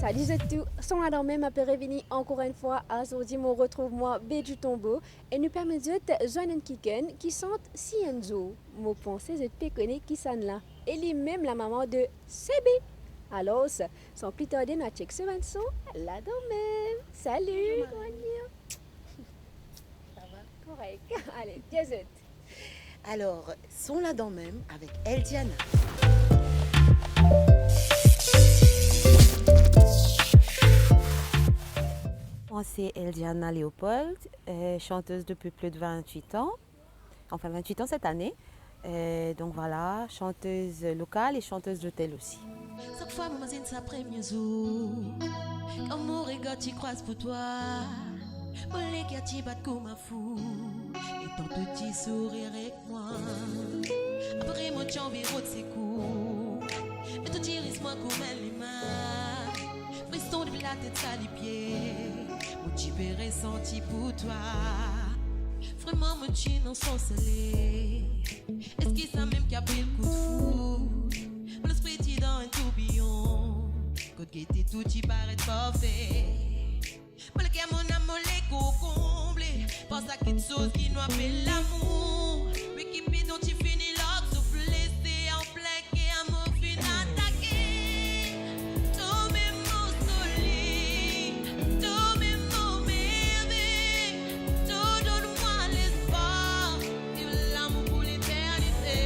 Salut à tous, son là même après revenu encore une fois à aujourd'hui mon retrouve-moi B du tombeau et nous permet de joindre un kiken qui sent Sienzo. Mon pensée je te connais qui s'en là. Elle est même la maman de CB. Alors, sans plus tarder, nous check ce Vincent là-dedans même. Salut, comment dire? Ça va? Correct. Allez, jazz. Alors, sont là-dedans même avec Eldiana. Moi, c'est Eldiana Léopold, chanteuse depuis plus de 28 ans, enfin 28 ans cette année. Donc voilà, chanteuse locale et chanteuse d'hôtel aussi. Chaque fois, moi, c'est sa première jour. Comme mon regard, tu croises pour toi. Mon les gars, tu bats comme un fou. Et ton petit sourire avec moi. Après, moi, tu envie de ses coups. Mais tu tires moi comme elle est mal. Friston de la tête à les pieds. Mon petit père est senti pour toi. Vraiment, mon chien en sont scellés. Est-ce qu'il sait même qu'il a pris le coup de foudre? Mon esprit dit dans un tourbillon. Côte gaieté tout y paraît parfait. Mon le cœur, mon amour, les comblé. Pense à quelque chose qui nous appelle l'amour. Mais qui pis dont tu finis là, soufflé, c'est en plein qui amour fin attaqué. Tous mes mots solides, tous mes mots merveilleux. Tout donne-moi l'espoir, vive l'amour pour l'éternité.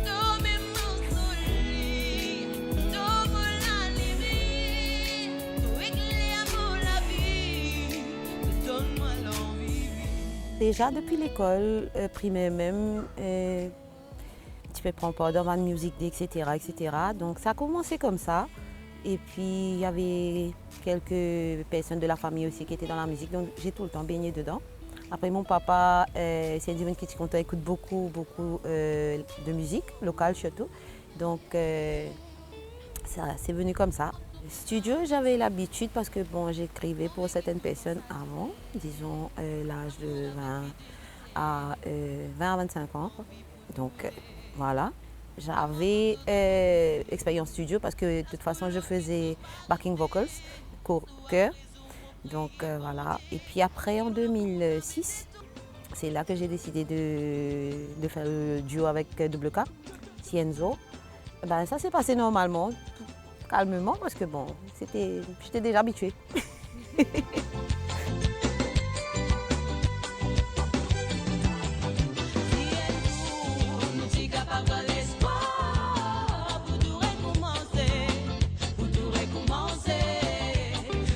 Tous mes mots solides, tout mon l'enlever. Tout éclaire mon la vie, tout donne-moi l'envie. Déjà depuis l'école primaire même, tu peux prendre part dans la musique, etc., etc. Donc ça a commencé comme ça. Et puis il y avait quelques personnes de la famille aussi qui étaient dans la musique, donc j'ai tout le temps baigné dedans. Après mon papa, c'est un divin qui écoute beaucoup de musique, locale surtout. Donc ça c'est venu comme ça. Studio, j'avais l'habitude parce que bon, j'écrivais pour certaines personnes avant, disons l'âge de 20 à 25 ans. Donc voilà, j'avais expérience studio parce que de toute façon je faisais backing vocals, chœur. Donc voilà. Et puis après en 2006, c'est là que j'ai décidé de faire le duo avec WK, Cienzo. Ben, ça s'est passé normalement, calmement, parce que bon, j'étais déjà habituée.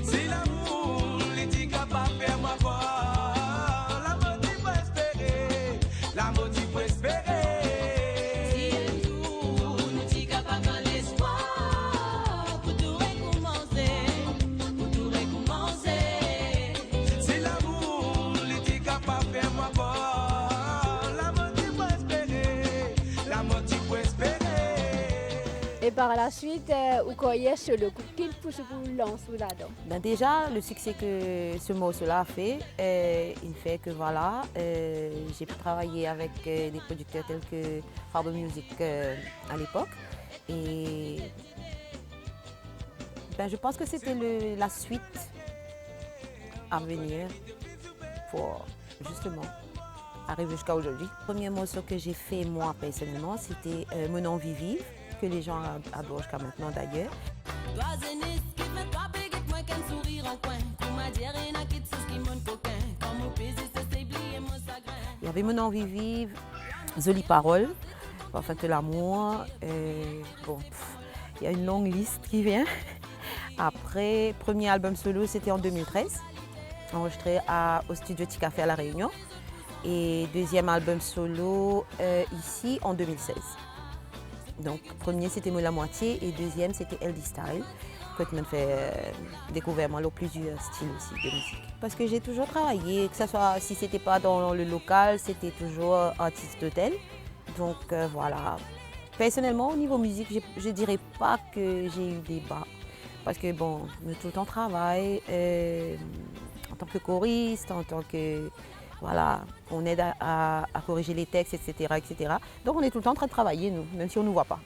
Si l'amour l'était capable de faire ma voix, l'amour tu peux espérer, l'amour tu peux espérer. Si l'amour l'était capable de faire ma voix, l'amour tu peux espérer, l'amour tu peux espérer. Et par la suite, où croyez sur le coup qu'il pousse pour lancer là-dedans. Ben déjà, le succès que ce morceau-là a fait, il fait que voilà, j'ai pu travailler avec des producteurs tels que Fardo Music à l'époque. Et ben, je pense que c'était la suite à venir pour justement arriver jusqu'à aujourd'hui. Le premier morceau que j'ai fait moi personnellement, c'était Mon envie vive, que les gens adorent jusqu'à maintenant d'ailleurs. Il y avait Mon envie vive, Jolie parole, Parfum de l'amour. Bon, il y a une longue liste qui vient. Après, premier album solo, c'était en 2013, enregistré au studio Petit Café à La Réunion. Et deuxième album solo ici en 2016. Donc, premier c'était Moi la moitié et deuxième c'était LD Style, que tu m'as fait découvrir moi plusieurs styles aussi de musique. Parce que j'ai toujours travaillé, que ce soit si c'était pas dans le local, c'était toujours artiste d'hôtel. Donc voilà. Personnellement, au niveau musique, je dirais pas que j'ai eu des bas. Parce que bon, je tout le temps travaille en tant que choriste, en tant que voilà, on aide à corriger les textes, etc., etc. Donc on est tout le temps en train de travailler, nous, même si on ne nous voit pas.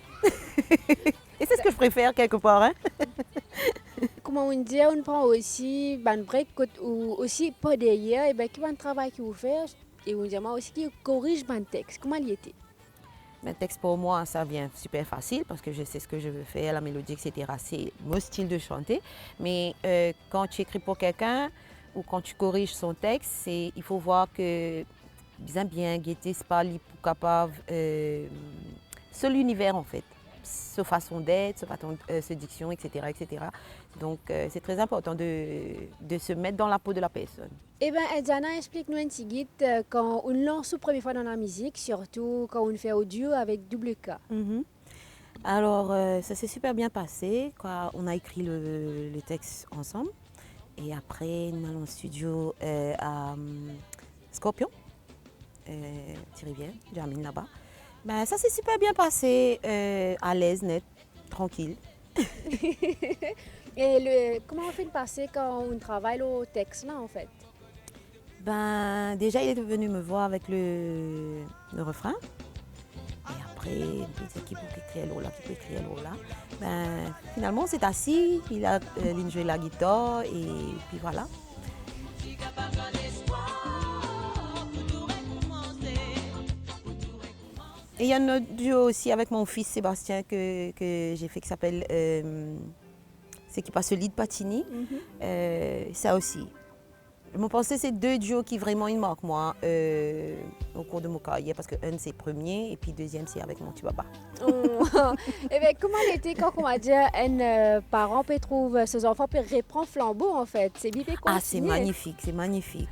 Et c'est ce que je préfère quelque part. Hein? Comment on dit, on prend aussi ban break ou aussi pas derrière, et ben qui va travail que vous faites et on dit moi aussi qui corrige ban texte. Comment il était? Mais le texte pour moi, ça vient super facile parce que je sais ce que je veux faire, la mélodie, etc. C'est mon style de chanter. Mais quand tu écris pour quelqu'un ou quand tu corriges son texte, il faut voir que bien guetter, c'est pas capable, seul l'univers en fait. Sa façon d'être, sa diction, etc., etc. Donc c'est très important de se mettre dans la peau de la personne. Eh bien, Diana, explique-nous un petit guide quand on lance pour première fois dans la musique, surtout quand on fait audio avec double K. Alors, ça s'est super bien passé. On a écrit le texte ensemble. Et après, nous allons au studio à Scorpion, Thierry-Rivière, Germine là-bas. Ben, ça s'est super bien passé, à l'aise, net, tranquille. Et comment on fait de passer quand on travaille au texte là en fait? Ben, déjà, il est venu me voir avec le refrain. Et après, il me dit qui peut écrire là, qui peut écrire là. Ben, finalement, on s'est assis, il a joué la guitare et puis voilà. Et il y a un autre duo aussi avec mon fils Sébastien que j'ai fait qui s'appelle C'est qui passe le lit de Patini. Ça aussi. Je pensais que c'est deux duos qui vraiment ils marquent moi au cours de mon carrière parce que un c'est premier et puis deuxième c'est avec mon petit papa. Et bien, comment il était quand on va dire un parent peut trouver ses enfants peut reprendre flambeau en fait? C'est bien. Ah c'est magnifique, c'est magnifique.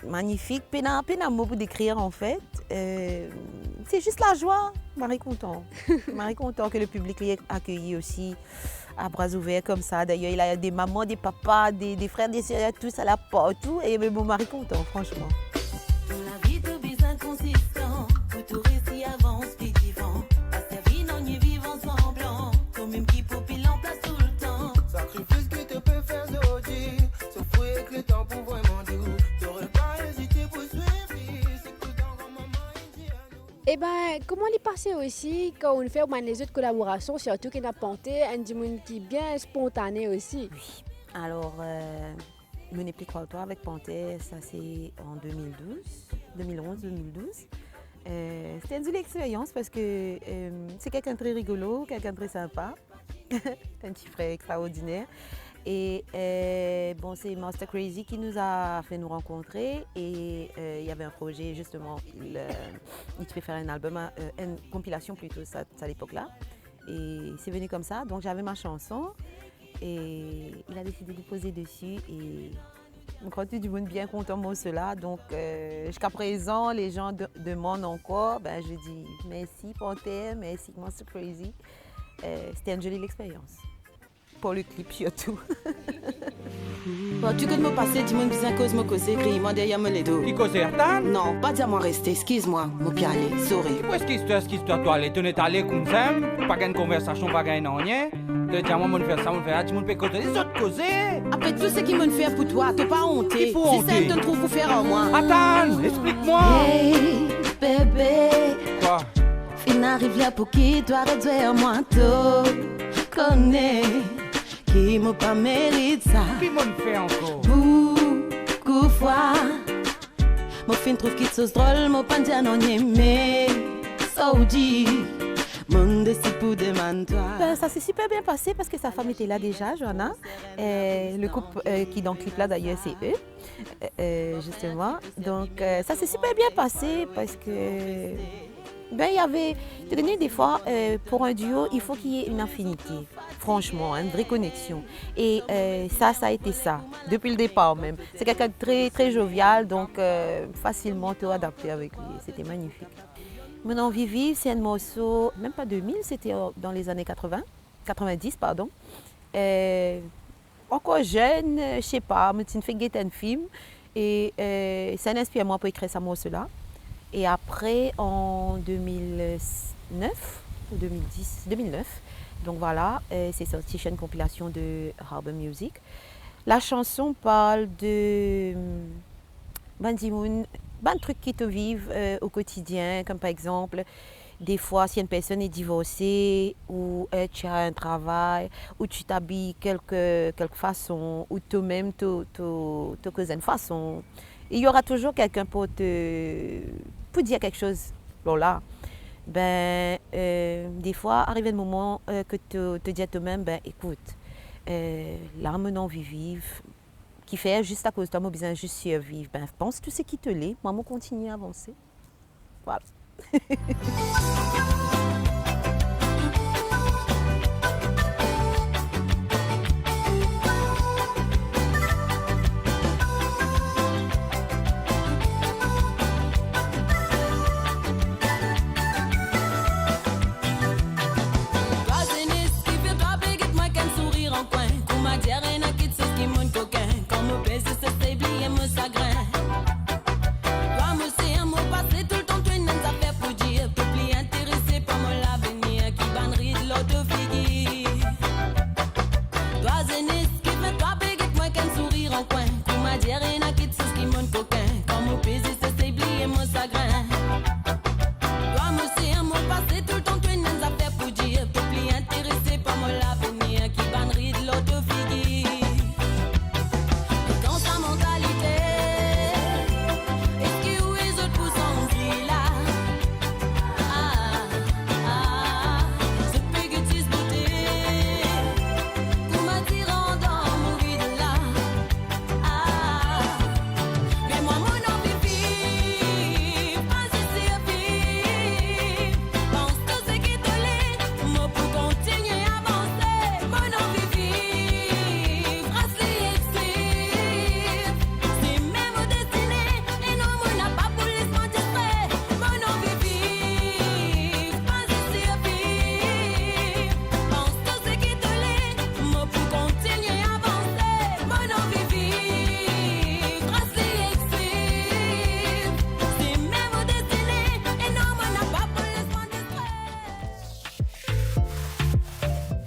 Magnifique, peine mot pour décrire en fait. C'est juste la joie, Marie content. Marie content que le public l'ait accueilli aussi à bras ouverts comme ça. D'ailleurs, il a des mamans, des papas, des frères, des sœurs, tous à la porte, tout. Et mon mari content, franchement. La vie de bizarre consistant, tout récit avance, puis vivant. Parce que vie non y vivent ensemble, comme même qui popile en place tout le temps. Sacrifice que tu peux faire aujourd'hui, sauf que le temps pour vraiment doux. T'aurais pas hésité pour suivre, c'est que dans un moment Eh bien, comment il passait aussi quand on fait les autres collaborations, surtout qu'on a ponté un monde qui est bien spontané aussi? Oui. Alors, Me n'est plus croire toi avec Panthère, ça c'est en 2011-2012. C'était une jolie expérience parce que c'est quelqu'un de très rigolo, quelqu'un de très sympa, un petit frère extraordinaire. Et bon, c'est Master Crazy qui nous a fait nous rencontrer et il y avait un projet justement, il devait faire un album, une compilation plutôt ça, à l'époque-là. Et c'est venu comme ça, donc j'avais ma chanson et il a décidé de poser dessus et je crois que tout le monde bien content de cela. Donc jusqu'à présent, les gens demandent encore, ben, je dis merci Panthère, merci Master Crazy. C'était une jolie expérience. Pour le clip surtout. Bon, tu peux me passer, dis-moi une bizarre cause, me causer, criez-moi derrière mon ledo. Qui cause Ertan? Non, pas dire moi rester, excuse-moi, mon pied aller, sorry. Qui est-ce qui toi, toi, aller, tu n'es allé comme ça, pas qu'une conversation, pas qu'un rien. De dire, moi, mon faire ça, mon faire, tu m'en peux causer, les autres causer. Après tout ce qu'ils m'ont fait pour toi, t'as pas honte. Il faut c'est honter. ça que tu trouves pour faire en moi. Attends, explique-moi. Hey, bébé, Quoi? fin arrive là pour qui toi réduire moi tout. Connais, qui m'a pas mérite ça. Qui m'en fait encore? Beaucoup fois, mon fin trouve qu'il chose drôle, mon pas dire non mais Saudi, mon décide pour demander toi. Ben, ça s'est super bien passé parce que sa femme était là déjà, Johanna. Le couple qui est dans le clip là d'ailleurs, c'est eux, justement. Donc ça s'est super bien passé parce que ben, il y avait, te donner des fois, pour un duo, il faut qu'il y ait une affinité, franchement, une vraie connexion. Et ça a été ça, depuis le départ même. C'est quelqu'un de très, très jovial, donc facilement tout adapté avec lui. C'était magnifique. Mon envie vive, c'est un morceau, même pas 2000, c'était dans les années 90, pardon. Encore jeune, je sais pas, je me fait un film et ça m'inspire moi pour écrire ce morceau-là. Et après, en 2009 ou 2009, donc voilà, c'est sorti chez une compilation de Harbor Music. La chanson parle de ben dimoun, ben trucs qui te vivent au quotidien, comme par exemple, des fois, si une personne est divorcée ou tu as un travail, ou tu t'habilles quelque façon, ou toi-même te causes une façon, il y aura toujours quelqu'un pour dire quelque chose. Là, ben, des fois, arrive un moment que tu te dis à toi-même, ben, écoute, là, mon envie vive, qui fait juste à cause de toi, moi, besoin juste survivre. Ben, pense tout ce qui te l'est, moi, je continue à avancer. Voilà.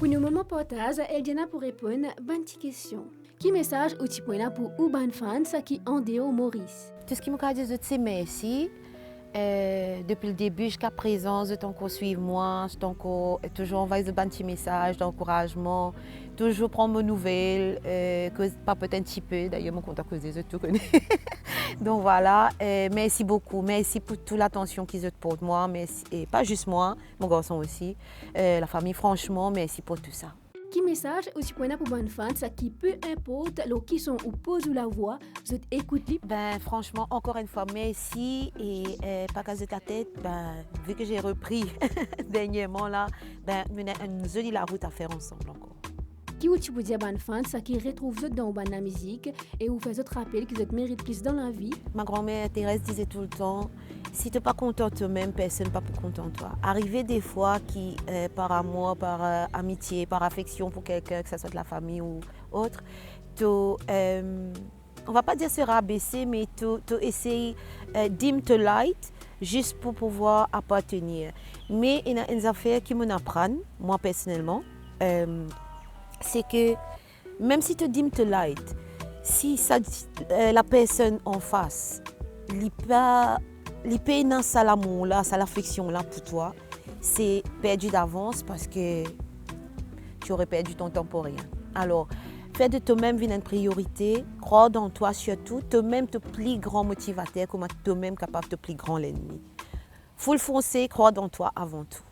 Pour nos moments partage, Eldiana pour répondre à bonne petite question. Qui message ou petit point là pour Urban Fans qui en déo Maurice? Tout ce qui m'a dit, c'est merci. Depuis le début jusqu'à présent, je t'encourage suivre moi, je t'encourage toujours envoyer de bons petits messages d'encouragement, toujours prendre mes nouvelles, pas peut-être un petit peu, d'ailleurs mon contact que je tout connais. Donc voilà, merci beaucoup, merci pour toute l'attention qu'ils ont pour moi, merci, et pas juste moi, mon garçon aussi, la famille, franchement, merci pour tout ça. Qui message ou petit point là pour bonne fans qui peu importe le qui sont ou pose ou la voix, vous écoutez. Ben franchement, encore une fois, merci et pas casser ta tête, ben vu que j'ai repris dernièrement là, ben on a une jolie la route à faire ensemble encore. Qui ou tu peux dire bonne fans qui retrouve vous dans la musique et vous fait autre rappel que vous méritez plus dans la vie. Ma grand-mère Thérèse disait tout le temps, si tu n'es pas content de toi-même, personne n'est pas pour content de toi. Arriver des fois qui, par amour, par amitié, par affection pour quelqu'un, que ce soit de la famille ou autre, on ne va pas dire se rabaisser, mais tu essayes dim te light juste pour pouvoir appartenir. Mais il y a une affaire qui m'apprend, moi personnellement, c'est que même si tu dim te light, si la personne en face, l'ipé dans ça l'amour là, ça l'affection là pour toi, c'est perdu d'avance parce que tu aurais perdu ton temps pour rien. Alors, fais de toi-même une priorité, crois dans toi surtout, toi-même te plus grand motivateur, comme toi-même capable de plus grand l'ennemi. Faut le foncer, crois dans toi avant tout.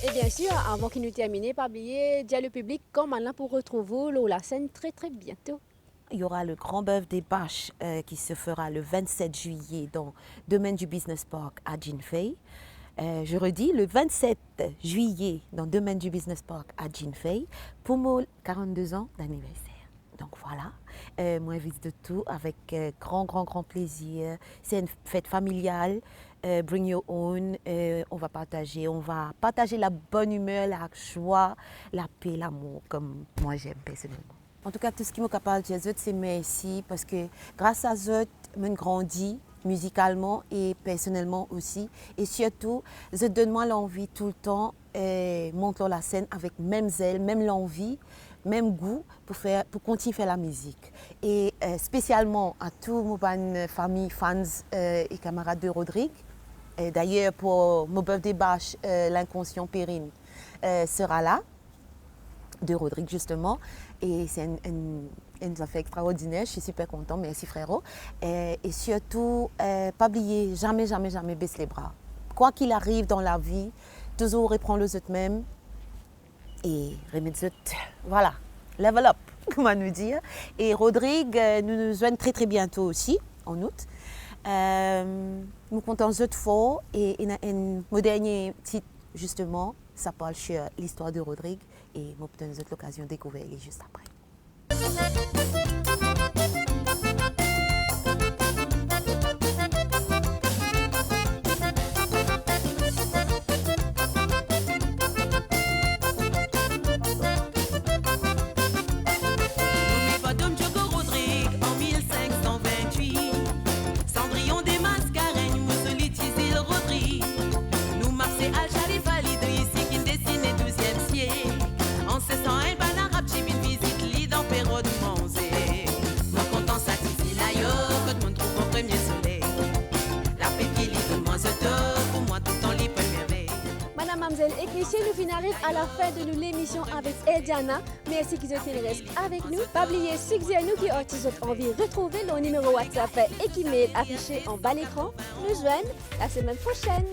Et bien sûr, avant qu'il nous termine, pas oublier dire le public comment là pour retrouver la scène très très bientôt. Il y aura le grand bœuf des bâches qui se fera le 27 juillet dans le domaine du Business Park à Jinfei. Je redis, le 27 juillet dans le domaine du Business Park à Jinfei pour mon 42 ans d'anniversaire. Donc voilà, moi j'invite de tout avec grand plaisir. C'est une fête familiale. Bring your own, on va partager la bonne humeur, la joie, la paix, l'amour, comme moi j'aime personnellement. En tout cas, tout ce qui me capable de dire, c'est merci, parce que grâce à eux, je grandis musicalement et personnellement aussi. Et surtout, je donne moi l'envie tout le temps, monte la scène avec même zèle, même l'envie même goût pour continuer à faire la musique. Et spécialement à tous mes familles, fans et camarades de Rodrigue. Et d'ailleurs, pour mon birthday bash, l'inconscient Périne sera là, de Rodrigue justement. Et c'est une affaire extraordinaire, je suis super contente, merci frérot. Et surtout, pas oublier, jamais baisser les bras. Quoi qu'il arrive dans la vie, toujours reprendre les autres même et remettre les autres, voilà, level up, comment nous dire. Et Rodrigue nous joignent très bientôt aussi, en août. Nous comptons autres fois et mon dernier titre, justement, ça parle sur l'histoire de Rodrigue et nous avons l'occasion de découvrir juste après. Et Cliché, nous finissons à la fin de l'émission avec Ediana. Merci qu'ils ont resté avec nous. Pas oublier, suggérez-nous qui ont envie de retrouver le numéro WhatsApp et qui mail affiché en bas l'écran. Nous joignent la semaine prochaine.